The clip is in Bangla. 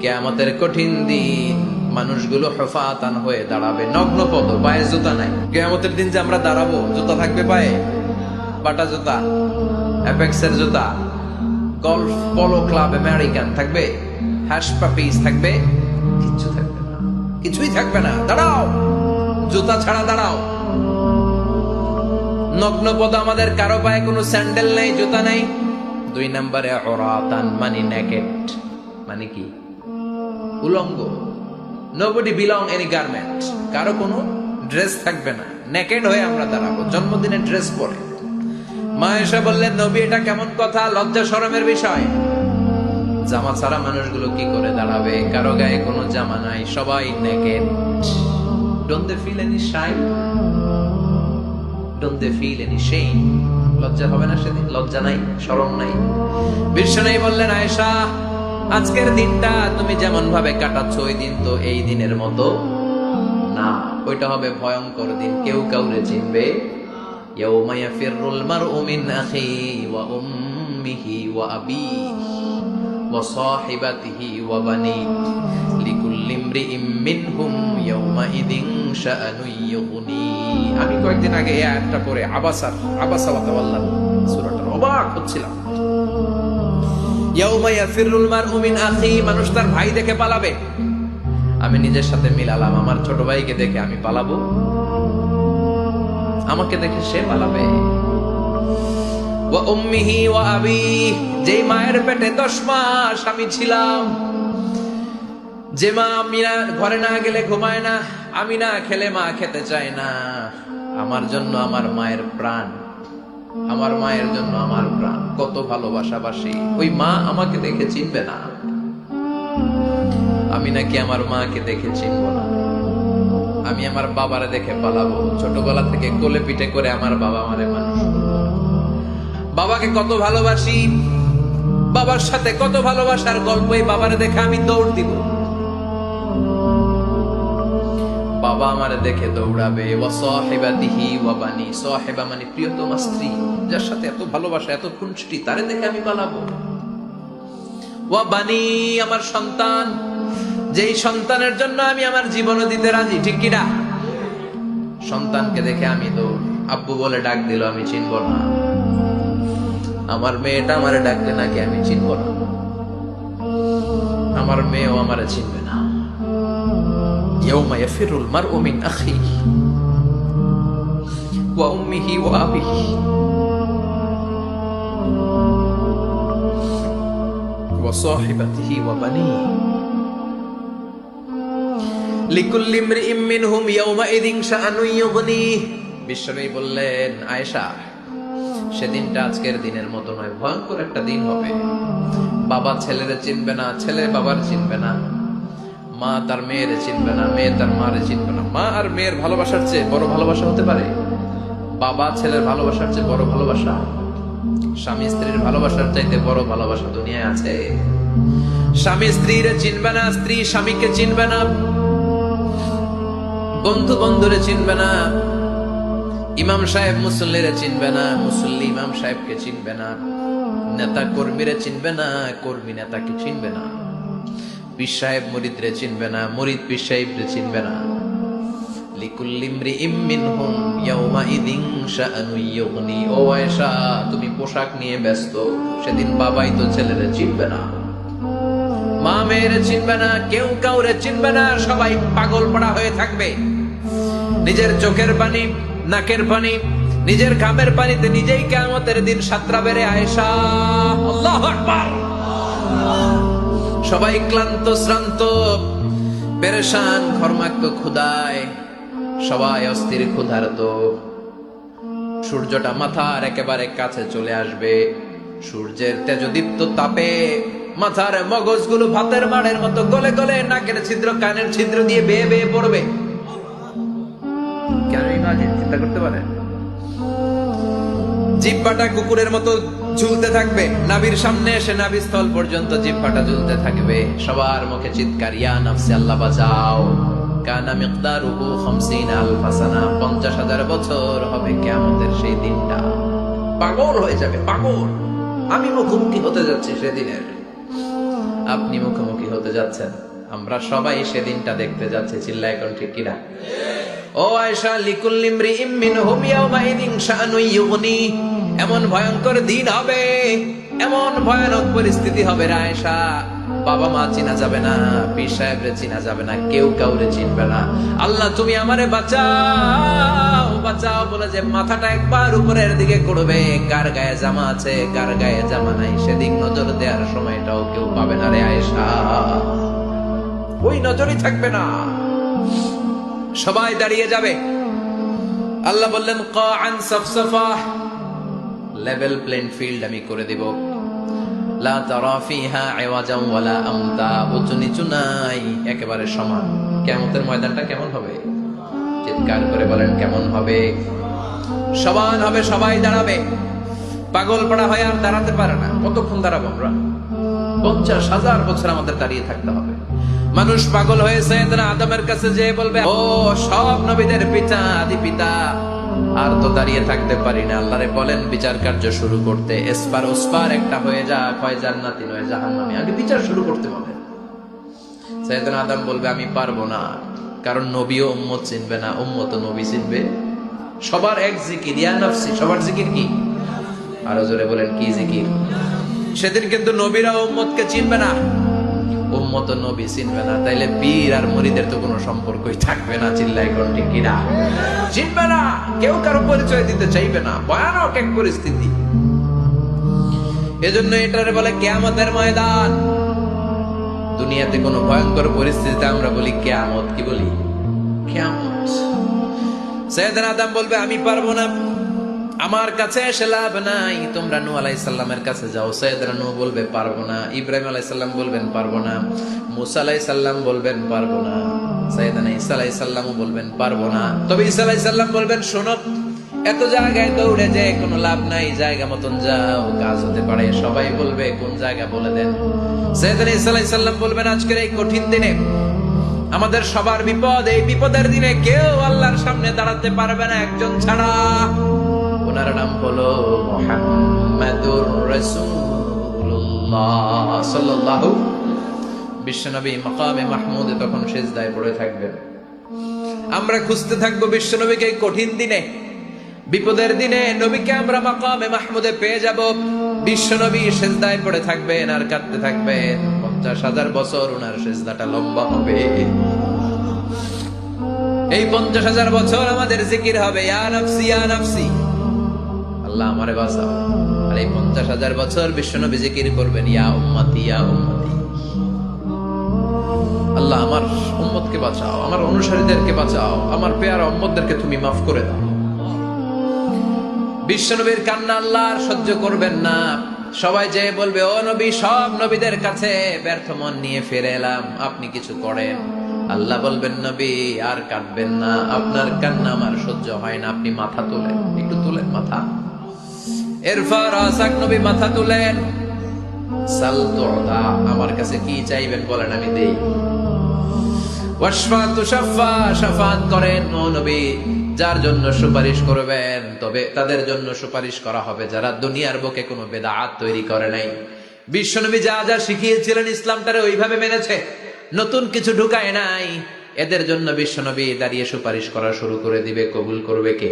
কিয়ামতের কঠিন দিন মানুষগুলো হুফাতান হয়ে দাঁড়াবে, নগ্ন পদ, পায়ে জুতা নাই। কিয়ামতের দিন যে আমরা দাঁড়াবো, জুতা থাকবে পায়ে? বাটা জুতা, অ্যাপেক্সের জুতা, গলফ পলো ক্লাব আমেরিকান থাকবে, হ্যাশ পাপিস থাকবে? কিচ্ছু থাকবে না, কিছুই থাকবে না। দাঁড়াও, জুতা ছাড়া দাঁড়াও। নগ্ন পদ, আমাদের কারো পায়ে কোনো স্যান্ডেল নেই, জুতা নেই। 2 নম্বরে উরাতান, মানে নেকেড, মানে কি? উলঙ্গ। নোবডি বিলং এনি গার্মেন্ট, কারো কোনো ড্রেস থাকবে না, নেকেড হয়ে আমরা দাঁড়াবো, জন্মদিনের ড্রেস পরে। মা এসে বললেন, নবী এটা কেমন কথা, লজ্জা শরমের বিষয়। জামা ছাড়া মানুষগুলো কি করে দাঁড়াবে? কারো গায়ে কোনো জামা নাই, সবাই naked. Don't they feel any shame? Don't they feel any shame? লজ্জা হবে না সেদিন? লজ্জা নাই, শরম নাই। বিশ্বনবী বললেন, আয়েশা, আজকের দিনটা তুমি যেমন ভাবে কাটাচ্ছ, ওই দিন তো এই দিনের মতো না, ওইটা হবে ভয়ঙ্কর দিন, কেউ কাউরে চিনবে। ইয়াউমা ইয়াফিরুল মারউ মিন আখিহি ওয়া উম্মিহি ওয়া আবিহি ওয়া সাহিবাতিহি ওয়া বানিহি লিকুল্লি ইমরিইম মিনহুম ইয়াউমাইযিন শাআনুন ইউগনি। আমি কয়েকদিন আগে এই আয়াতটা পড়ে আবাসা ওয়া তাওয়াল্লা সূরাটার অবাক হচ্ছিলাম। ইয়াউমা ইয়াফিরুল মারউ মিন আখিহি, মানুষ তার ভাই দেখে পালাবে। আমি নিজের সাথে মিলালাম, আমার ছোট ভাইকে দেখে আমি পালাবো? আমাকে দেখে সে পালাবে। ওয়া উম্মিহি ওয়া আবিহি, যেই মায়ের পেটে 10 মাস আমি ছিলাম, যে মা আমি না ঘরে না গেলে ঘুমায় না, আমি না খেলে মা খেতে চায় না, আমার জন্য আমার মায়ের প্রাণ, আমার মায়ের জন্য আমার প্রাণ, কত ভালোবাসাবাসী। ওই মা আমাকে দেখে চিনবে না, আমি নাকি আমার মাকে দেখে চিনবো না। আমি আমার বাবারে দেখে পালাবো। ছোটবেলা থেকে কোলে পিঠে করে আমার বাবা আমারে মানুষ করলো। বাবাকে কত ভালোবাসি, বাবার সাথে কত ভালোবাসার গল্প, এই বাবারে দেখে আমি দৌড় দিব। বাবা আমারে দেখে দৌড়াবে। ওয়া সাহিবাতিহি ওয়া বানি, সাহিবা মানে প্রিয়তমা স্ত্রী, যার সাথে এত ভালোবাসা, এত খুনসুটি, তারে দেখে আমি পালাবো। ওয়া বানি, আমার সন্তান, যেই সন্তানের জন্য আমি আমার জীবনও দিতে রাজি, ঠিক কিনা? সন্তানকে দেখে আমি দৌড়। আব্বু বলে ডাক দিল, আমি চিনব না। আমার মেয়েটা আমারে ডাকলে নাকি আমি চিনব না, আমার মেয়েও আমারে চিনবে না। ইয়াউমা ইয়াফিরুল মারউ মিন আখিহি ওয়া উম্মিহি ওয়া আবিহি ওয়া সাহিবাতিহি ওয়া বানিহি লিকুল্লি ইমরিইম মিনহুম ইয়াউমাইযিন শাআনুন ইউগনিহি। বিশ্বনবী বললেন, আয়েশা, সেদিনটা আজকের দিনের মতো নয়, ভয়ঙ্কর একটা দিন হবে। বাবা ছেলেরে চিনবে না, ছেলে বাবার চিনবে না, মা তার মেয়েরে চিনবে না, মেয়ে তার মারে চিনবে না। মা আর মেয়ের ভালোবাসার চেয়ে বড় ভালোবাসা হতে পারে? বাবা ছেলের ভালোবাসার চেয়ে বড় ভালোবাসা? স্বামী স্ত্রীর ভালোবাসার চাইতে বড় ভালোবাসা দুনিয়ায় আছে? স্বামী স্ত্রীরে চিনবে না, স্ত্রী স্বামীকে চিনবে না, বন্ধু বন্ধুরে চিনবে না, ইমাম সাহেব মুসল্লিরে চিনবে না, মুসল্লি ইমাম সাহেবকে চিনবে না, নেতা কর্মীরে চিনবে না, কর্মী নেতাকে চিনবে না, পীর সাহেব মুরিদরে চিনবে না, মুরিদ পীর সাহেবরে চিনবে না। লিকুল্লি ইমরিইম মিনহুম ইয়াউমাইযিন শাআনুন ইউগনি। ও আয়েশা, তুমি পোশাক নিয়ে ব্যস্ত, সেদিন বাবাই তো ছেলেরে চিনবে না, মা মেয়েরে চিনবে না, কেউ কাউরে চিনবে না, সবাই পাগল পাড়া হয়ে থাকবে। নিজের চোখের পানি, নাকের পানি, নিজের ঘামের পানিতে নিজেই কিয়ামতের দিন সাতরা বেড়ে। আয়েশা, আল্লাহু আকবার। সবাই ক্লান্ত শ্রান্ত, পেরেশান, ঘর্মাক্ত ক্ষুধায়, সবাই অস্থির ক্ষুধার্ত। সূর্যটা মাথার একেবারে কাছে চলে আসবে, সূর্যের তেজদীপ্ত তাপে মাথার মগজগুলো ভাতের মাড়ের মতো গলে গলে নাকের ছিদ্র, কানের ছিদ্র দিয়ে বেয়ে বেয়ে পড়বে। কেন ইমাজিন, চিন্তা করতে পারেন? জিহ্বাটা কুকুরের মতো ঝুলতে থাকবে, নাভির সামনে এসে নাভিস্থল পর্যন্ত জিহ্বাটা ঝুলতে থাকবে। সবার মুখে চিৎকার, ইয়া নাফসি, আল্লাহ বাঁচাও। কানা মিকদারুহু 50,000 সানা, 50,000 বছর হবে কিয়ামতের সেই দিনটা। পাগল হয়ে যাবে, পাগল। আমি মুখোমুখি হতে যাচ্ছি সেদিনের। আপনি মুখোমুখি হতে যাচ্ছেন। আমরা সবাই সেদিনটা দেখতে যাচ্ছি, চিল্লায় এখন ঠিক কিনা? ও আয়েশা, লিকুল্লি ইমরিইম মিনহুম ইয়াওমাইযিন শাআনুন ইউগনি, এমন ভয়ঙ্কর দিন হবে, এমন ভয়ানক পরিস্থিতি হবে রে আয়েশা, বাবা মা চিনা যাবে না, পীর সাহেবরে চিনা যাবে না, কেউ কাউরে চিনবে না। আল্লাহ তুমি আমারে বাঁচাও বাঁচাও বলে যে মাথাটা একবার উপরের দিকে করবে, কার গায়ে জামা আছে কার গায়ে জামা নাই সেদিক নজর দেওয়ার সময়টাও কেউ পাবে না রে আয়েশা, ওই নজরই থাকবে না, সবাই দাঁড়িয়ে যাবে। আল্লাহ বললেন কাআন সাফসাফা, লেভেল প্লেইং ফিল্ড আমি করে দিব, লা তারা ফিহা আওয়াজান ওয়ালা আমতা, উঁচু নিচু নাই, একেবারে সমান। কিয়ামতের ময়দানটা কেমন হবে? চিৎকার করে বলেন কেমন হবে? সমান হবে, সবাই দাঁড়াবে। পাগল পাড়া হয়ে আর দাঁড়াতে পারে না। কতক্ষণ দাঁড়াবো আমরা? 50,000 বছর আমাদের দাঁড়িয়ে থাকতে হবে। মানুষ পাগল হয়ে সাইয়েদনা আদমের কাছে যেয়ে বলবে, ও সব নবীদের পিতা, আদি পিতা, আর তো দাঁড়িয়ে থাকতে পারি না। আল্লাহরে বলেন বিচার কার্য শুরু করতে, এসপার ওসপার একটা হয়ে যাক, হয় জান্নাতি নয় জাহান্নামী, আগে বিচার শুরু করতে বলে। সাইয়েদনা আদম বলবে আমি পারবো না, কারণ নবীও উম্মত চিনবে না, উম্মত নবী চিনবে। সবার এক জিকির, ইয়া নাফসি, সবার জিকির কি? আরো জোরে বলেন কি জিকির? সেদিন কিন্তু নবীরা উম্মতকে চিনবে না, উম্মত নবী চিনবে না, তাইলে পীর আর মুরিদের তো কোনো সম্পর্কই থাকবে না, চিল্লায় কোন ঠিক কিনা? চিনবে না, কেউ কারো পরিচয় দিতে চাইবে না, ভয়ানক এক পরিস্থিতি। এজন্য এটারে বলে কিয়ামতের ময়দান। দুনিয়াতে কোনো ভয়ঙ্কর পরিস্থিতিতে আমরা বলি কিয়ামত, কি বলি? কিয়ামত। সাইয়েদনা আদম বলবে আমি পারবো না, আমার কাছে এসে লাভ নাই, তোমরা নূহ আলাইহিস সালামের কাছে যাও। সাইয়েদনা নূহ বলবে পারবো না, ইব্রাহিম আলাইহিস সালাম বলবেন পারবো না, মুসা আলাইহিস সালাম বলবেন পারবো না, সাইয়েদনা ঈসা আলাইহিস সালামও বলবেন পারবো না। তবে ঈসা আলাইহিস সালাম বলবেন শোনো, এত জায়গায় দৌড়ে যে কোনো লাভ নাই, জায়গা মতন যাও, কাজ হতে পারে। সবাই বলবে কোন জায়গা বলে দেন। সাইয়েদনা ঈসা আলাইহিস সালাম বলবেন আজকের এই কঠিন দিনে আমাদের সবার বিপদ, এই বিপদের দিনে কেউ আল্লাহর সামনে দাঁড়াতে পারবে না একজন ছাড়া, ওনার নাম হলো মুহাম্মাদুর রাসূলুল্লাহ সাল্লাল্লাহু। বিশ্বনবী মাকামে মাহমুদে তখন সিজদায় পড়ে থাকবেন। আমরা খুঁজতে থাকবো বিশ্বনবীকে এই কঠিন দিনে, বিপদের দিনে নবীকে আমরা মাকামে মাহমুদে পেয়ে যাব। বিশ্বনবী সিজদায় পড়ে থাকবেন আর কাঁদতে থাকবেন। 50,000 বছর ওনার সিজদাটা লম্বা হবে। এই 50,000 বছর আমাদের জিকির হবে ইয়া নাফসি ইয়া নাফসি, আল্লাহ আমারে বাঁচাও। আর এই 50,000 বছর বিশ্বনবী জিকির করবেন ইয়া উম্মতি ইয়া উম্মতি, আল্লাহ আমার উম্মতকে বাঁচাও, আমার অনুসারীদেরকে বাঁচাও, আমার পেয়ারা উম্মতদেরকে তুমি মাফ করে দাও। বিশ্বনবীর কান্না আল্লাহ আর সহ্য করবেন না। সবাই যে বলবে ও নবী, সব নবীদের কাছে ব্যর্থ মন নিয়ে ফিরে এলাম, আপনি কিছু করেন। আল্লাহ বলবেন নবী আর কাঁদবেন না, আপনার কান্না আমার সহ্য হয় না, আপনি মাথা তোলেন, একটু তুলেন মাথা। এরপর আসাক নবী মাথা তুলেন, সাল তু'তা, আমার কাছে কি চাইবেন বলেন আমি দেই। ওয়াশফা তুশাফা, শাফাআত করেন ও নবী, যার জন্য সুপারিশ করবেন তবে তাদের জন্য সুপারিশ করা হবে যারা দুনিয়ার বুকে কোনো বেদাত তৈরি করে নাই। বিশ্বনবী যা যা শিখিয়েছিলেন ইসলামটারে ওইভাবে মেনেছে, নতুন কিছু ঢুকায় নাই। এদের জন্য বিশ্বনবী দাঁড়িয়ে সুপারিশ করা শুরু করে দিবে। কবুল করবে কে?